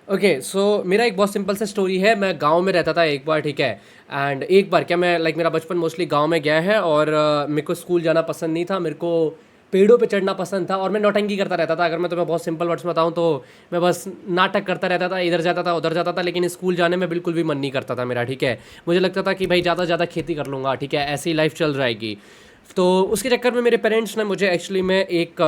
Okay, सो मेरा एक बहुत सिंपल सा स्टोरी है। मैं गाँव में रहता था एक बार, ठीक है? एंड एक बार क्या, मैं मेरा बचपन मोस्टली गाँव में गया है और मेरे को स्कूल जाना पसंद नहीं था। मेरे को पेड़ों पे चढ़ना पसंद था और मैं नौटंकी करता रहता था। अगर मैं तुम्हें बहुत सिंपल वर्ड्स में बताऊँ तो मैं बस नाटक करता रहता था, इधर जाता था, उधर जाता था, लेकिन स्कूल जाने में बिल्कुल भी मन नहीं करता था मेरा, ठीक है? मुझे लगता था कि भाई ज़्यादा से ज़्यादा खेती कर लूँगा, ठीक है? ऐसी लाइफ चल जाएगी। तो उसके चक्कर में मेरे पेरेंट्स ने मुझे एक्चुअली में एक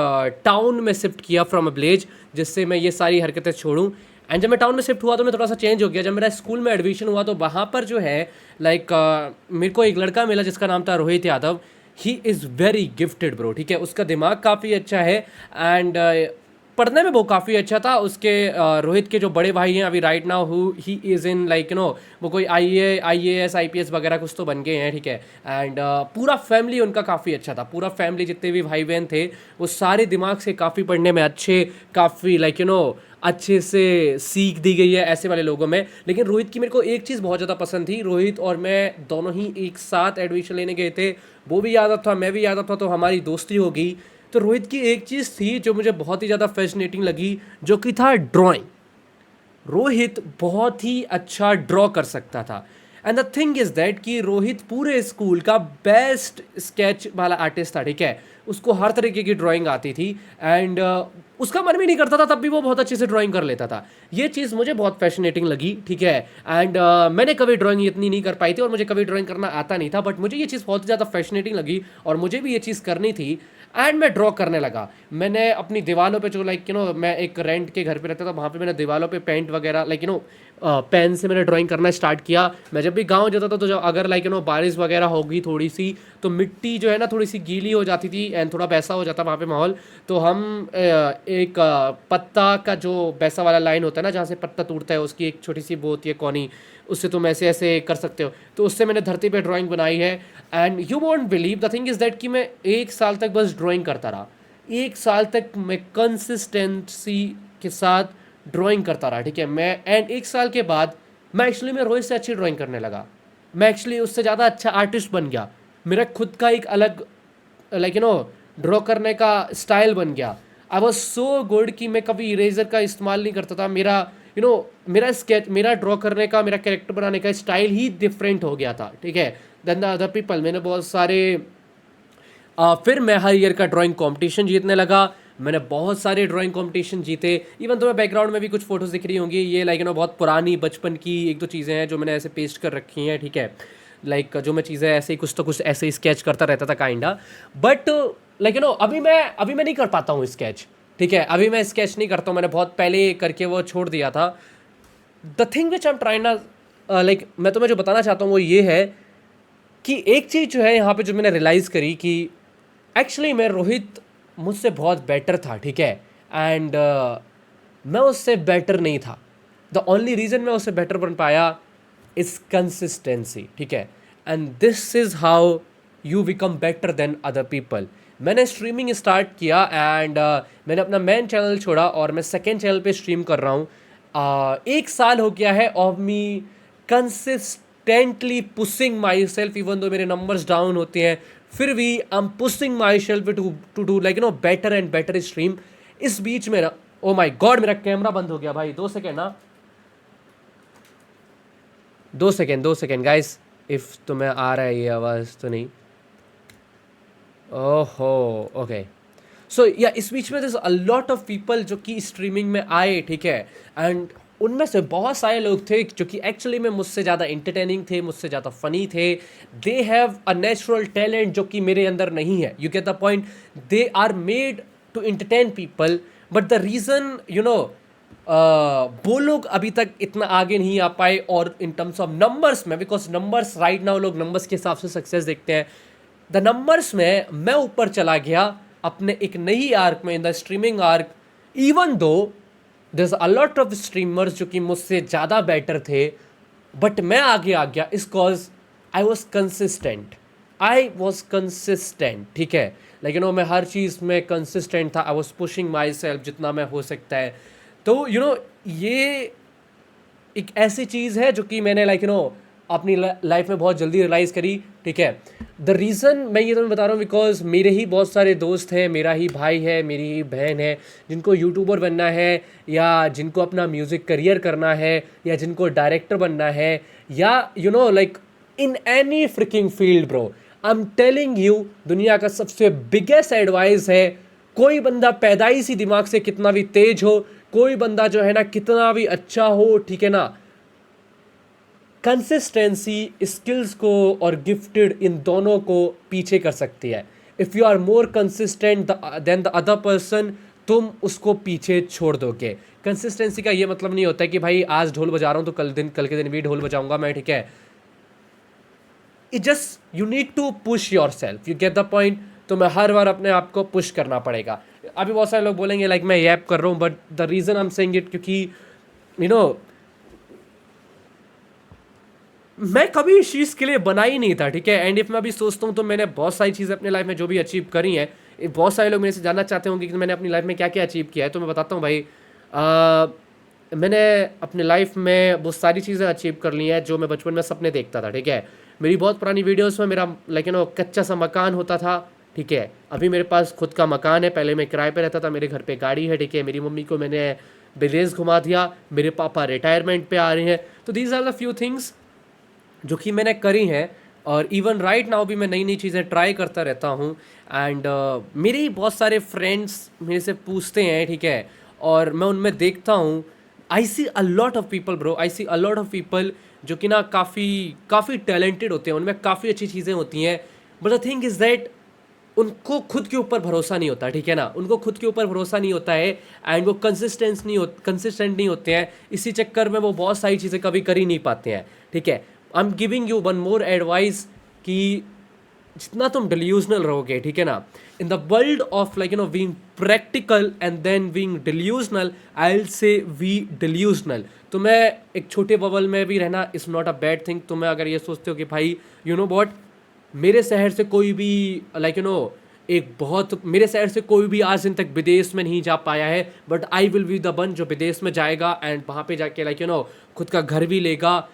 टाउन में शिफ्ट किया फ्रॉम अ विलेज, जिससे मैं ये सारी हरकतें छोड़ूं। एंड जब मैं टाउन में शिफ्ट हुआ तो मैं थोड़ा सा चेंज हो गया। जब मेरा स्कूल में एडमिशन हुआ तो वहाँ पर जो है लाइक मेरे को एक लड़का मिला जिसका नाम था Rohit Yadav. He is very gifted bro, ठीक है? उसका दिमाग काफ़ी अच्छा है एंड पढ़ने में वो काफ़ी अच्छा था। उसके रोहित के जो बड़े भाई हैं अभी right now who he is in like वो कोई आई ए एस IPS वगैरह कुछ तो बन गए हैं, ठीक है? एंड पूरा फैमिली उनका काफ़ी अच्छा था। पूरा फैमिली जितने भी भाई बहन थे वो सारे दिमाग से काफ़ी पढ़ने में अच्छे, काफ़ी अच्छे से सीख दी गई है ऐसे वाले लोगों में। लेकिन रोहित की मेरे को एक चीज़ बहुत ज़्यादा पसंद थी। रोहित और मैं दोनों ही एक साथ एडमिशन लेने गए थे। वो भी यादव था, मैं भी यादव था, तो हमारी दोस्ती हो गई। तो रोहित की एक चीज़ थी जो मुझे बहुत ही ज़्यादा फैसिनेटिंग लगी, जो कि था ड्राइंग। रोहित बहुत ही अच्छा ड्रॉ कर सकता था। And the thing is that कि रोहित पूरे स्कूल का बेस्ट स्केच वाला आर्टिस्ट था, ठीक है? उसको हर तरीके की ड्राइंग आती थी एंड उसका मन भी नहीं करता था तब भी वो बहुत अच्छे से ड्राइंग कर लेता था। ये चीज़ मुझे बहुत फैसिनेटिंग लगी, ठीक है? एंड मैंने कभी ड्राइंग इतनी नहीं कर पाई थी और मुझे कभी ड्राइंग करना आता नहीं था, बट मुझे ये चीज़ बहुत ही ज़्यादा फैसिनेटिंग लगी और मुझे भी ये चीज़ करनी थी। एंड मैं ड्रॉ करने लगा। मैंने अपनी दीवारों पे जो मैं एक रेंट के घर पे रहता था, वहाँ पे मैंने दीवारों पे पेंट वगैरह पेन से मैंने ड्राइंग करना स्टार्ट किया। मैं जब भी गांव जाता था तो जब अगर बारिश वगैरह होगी थोड़ी सी, तो मिट्टी जो है ना थोड़ी सी गीली हो जाती थी एंड थोड़ा वैसा हो जाता वहाँ पे माहौल। तो हम एक पत्ता का जो वैसा वाला लाइन होता है ना जहाँ से पत्ता टूटता है, उसकी एक छोटी सी वो होती है कौनी, उससे तुम ऐसे ऐसे कर सकते हो। तो उससे मैंने धरती पे ड्राइंग बनाई है। And you won't believe the thing is that कि मैं एक साल तक बस ड्राइंग करता रहा। एक साल तक मैं कंसिस्टेंसी के साथ ड्राइंग करता रहा, ठीक है? मैं एंड एक साल के बाद मैं एक्चुअली मैं रोहित से अच्छी ड्राइंग करने लगा। मैं एक्चुअली उससे ज़्यादा अच्छा आर्टिस्ट बन गया। मेरा खुद का एक अलग ड्रॉ करने का स्टाइल बन गया। आई वॉज सो गुड कि मैं कभी इरेजर का इस्तेमाल नहीं करता था। मेरा मेरा स्केच, मेरा ड्रॉ करने का, मेरा कैरेक्टर बनाने का स्टाइल ही डिफरेंट हो गया था, ठीक है, देन द अदर पीपल। मैंने बहुत सारे फिर मैं हर ईयर का ड्राइंग कंपटीशन जीतने लगा। मैंने बहुत सारे ड्राइंग कंपटीशन जीते। इवन तो मैं बैकग्राउंड में भी कुछ फोटोज दिख रही होंगी, ये बहुत पुरानी बचपन की एक दो चीज़ें हैं जो मैंने ऐसे पेस्ट कर रखी हैं, ठीक है? जो मैं चीज़ें ऐसे ही कुछ तो कुछ ऐसे ही स्केच करता रहता था काइंडा। बट अभी मैं नहीं कर पाता हूँ स्केच, ठीक है? अभी मैं स्केच नहीं करता हूँ। मैंने बहुत पहले करके वो छोड़ दिया था। The thing which I am trying ना, मैं तुम्हें जो बताना चाहता हूँ वो ये है कि एक चीज़ जो है यहाँ पे जो मैंने रियलाइज़ करी कि एक्चुअली मैं रोहित मुझसे बहुत बेटर था, ठीक है? एंड मैं उससे बेटर नहीं था। द ओनली रीज़न मैं उससे बेटर बन पाया इज़ कंसिस्टेंसी, ठीक है? And this is how you become better than other people. मैंने स्ट्रीमिंग स्टार्ट किया एंड मैंने अपना मेन चैनल छोड़ा और मैं सेकेंड चैनल पे स्ट्रीम कर रहा हूँ। एक साल हो गया है of me consistently pushing myself, even though मेरे नंबर्स डाउन होते हैं, फिर भी I am pushing myself to do better and better stream. इस बीच में ओ माई गॉड, मेरा कैमरा बंद हो गया भाई, 2 सेकेंड ना, 2 सेकेंड गाइस। इफ तुम्हें आ रहा है ये आवाज़ तो नहीं? ओहो, ओके। सो या इस बीच में अ लॉट ऑफ पीपल जो कि स्ट्रीमिंग में आए, ठीक है? एंड उनमें से बहुत सारे लोग थे जो कि एक्चुअली में मुझसे ज़्यादा इंटरटेनिंग थे, मुझसे ज़्यादा फनी थे। They have a natural talent जो कि मेरे अंदर नहीं है। You get the point? They are made to entertain people, but the reason वो लोग अभी तक इतना आगे नहीं आ पाए। और इन टर्म्स ऑफ नंबर्स में, बिकॉज नंबर्स राइट नाउ लोग नंबर्स के हिसाब से सक्सेस देखते हैं, द नंबर्स में मैं ऊपर चला गया अपने एक नई आर्क में, in the streaming arc. Even though there is a lot of streamers जो कि मुझसे ज़्यादा बेटर थे, बट मैं आगे आ गया इस कॉज आई वॉज कंसिस्टेंट, ठीक है? मैं हर चीज़ में कंसिस्टेंट था। I was pushing my self जितना मैं हो सकता है। तो ये एक ऐसी चीज़ है जो कि मैंने अपनी लाइफ में बहुत जल्दी रियलाइज़ करी, ठीक है। द रीज़न मैं ये तुम्हें बता रहा हूँ बिकॉज मेरे ही बहुत सारे दोस्त हैं, मेरा ही भाई है, मेरी ही बहन है, जिनको यूट्यूबर बनना है, या जिनको अपना म्यूज़िक करियर करना है, या जिनको डायरेक्टर बनना है, या you know like in any fricking field bro. I am telling you, दुनिया का सबसे बिगेस्ट एडवाइस है, कोई बंदा पैदाइशी दिमाग से कितना भी तेज हो, कोई बंदा जो है ना कितना भी अच्छा हो, ठीक है ना, कंसिस्टेंसी स्किल्स को और गिफ्टेड इन दोनों को पीछे कर सकती है। If you are more consistent than the other person, तुम उसको पीछे छोड़ दोगे। कंसिस्टेंसी का ये मतलब नहीं होता है कि भाई आज ढोल बजा रहा हूँ तो कल के दिन भी ढोल बजाऊंगा मैं, ठीक है। It just you need to push yourself, you get the point. तो मैं हर बार अपने आप को पुश करना पड़ेगा। अभी बहुत सारे लोग बोलेंगे लाइक मैं यैप कर रहा हूँ, but the reason I am saying it क्योंकि यू नो मैं कभी इस चीज़ के लिए बना ही नहीं था, ठीक है। एंड इफ मैं अभी सोचता हूँ तो मैंने बहुत सारी चीज़ें अपनी लाइफ में जो भी अचीव करी हैं, बहुत सारे लोग मेरे से जानना चाहते होंगे कि मैंने अपनी लाइफ में क्या क्या अचीव किया है, तो मैं बताता हूँ भाई। मैंने अपने लाइफ में बहुत सारी चीज़ें अचीव कर ली हैं जो मैं बचपन में सपने देखता था, ठीक है। मेरी बहुत पुरानी वीडियोस में मेरा लाइक यू नो कच्चा सा मकान होता था, ठीक है। अभी मेरे पास खुद का मकान है, पहले मैं किराए पे रहता था, मेरे घर पे गाड़ी है, ठीक है। मेरी मम्मी को मैंने विदेश घुमा दिया, मेरे पापा रिटायरमेंट पे आ रहे हैं। तो these are the few things जो कि मैंने करी हैं, और इवन राइट नाउ भी मैं नई नई चीज़ें ट्राई करता रहता हूँ। एंड मेरे ही बहुत सारे फ्रेंड्स मेरे से पूछते हैं, ठीक है, और मैं उनमें देखता हूँ, I see a lot of people bro, I see a lot of people जो कि ना काफ़ी काफ़ी टैलेंटेड होते हैं, उनमें काफ़ी अच्छी चीज़ें होती हैं, but the thing is that उनको खुद के ऊपर भरोसा नहीं होता, ठीक है ना। उनको खुद के ऊपर भरोसा नहीं होता है, एंड वो कंसिस्टेंट नहीं होते हैं। इसी चक्कर में वो बहुत सारी चीज़ें कभी कर ही नहीं पाते हैं, ठीक है। I am giving you one more advice कि जितना तुम डिल्यूजनल रहोगे, ठीक है ना, in the world of like you know being practical and then being delusional, I will say we delusional. तो मैं एक छोटे बबल में भी रहना is not a bad thing. तो मैं अगर ये सोचते हो कि भाई यू नो वॉट, मेरे शहर से कोई भी लाइक यू नो एक बहुत मेरे शहर से कोई भी आज दिन तक विदेश में नहीं जा पाया है, but I will be the one जो विदेश में जाएगा एंड वहाँ पे जाके लाइक यू नो खुद का घर भी लेगा।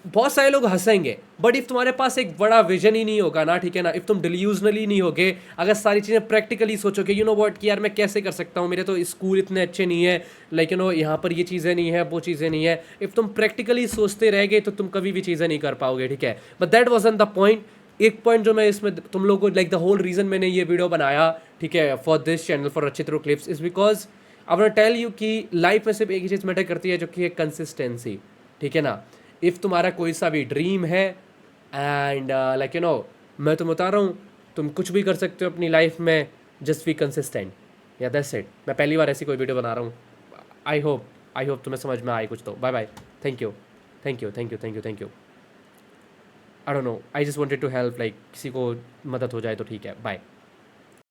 बहुत सारे लोग हंसेंगे, बट इफ तुम्हारे पास एक बड़ा विजन ही नहीं होगा ना, ठीक है ना, इफ तुम डिल्यूजनली नहीं होगे, अगर सारी चीज़ें प्रैक्टिकली सोचोगे, यू नो व्हाट कि यार मैं कैसे कर सकता हूँ, मेरे तो स्कूल इतने अच्छे नहीं है, लाइक यू नो यहाँ पर ये चीज़ें नहीं है, वो चीज़ें नहीं है। इफ तुम प्रैक्टिकली सोचते रहेगे तो तुम कभी भी चीज़ें नहीं कर पाओगे, ठीक है। But that वॉजन the point. एक पॉइंट जो मैं इसमें तुम लोगों को लाइक द होल रीज़न मैंने ये वीडियो बनाया, ठीक है, फॉर दिस चैनल फॉर रचित्रो clips, is because I want to tell you कि लाइफ में सिर्फ एक ही चीज़ मैटर करती है जो कि है कंसिस्टेंसी, ठीक है ना। इफ़ तुम्हारा कोई सा भी ड्रीम है एंड लाइक यू नो मैं तुम्हें बता रहा हूँ, तुम कुछ भी कर सकते हो अपनी लाइफ में, जस्ट बी कंसिस्टेंट, या दैट्स इट। मैं पहली बार ऐसी कोई वीडियो बना रहा हूँ। आई होप तुम्हें समझ में आए कुछ। तो bye bye, thank you thank you thank you thank you thank you. I don't know, I just wanted to help, like किसी को मदद हो जाए तो ठीक है। बाय।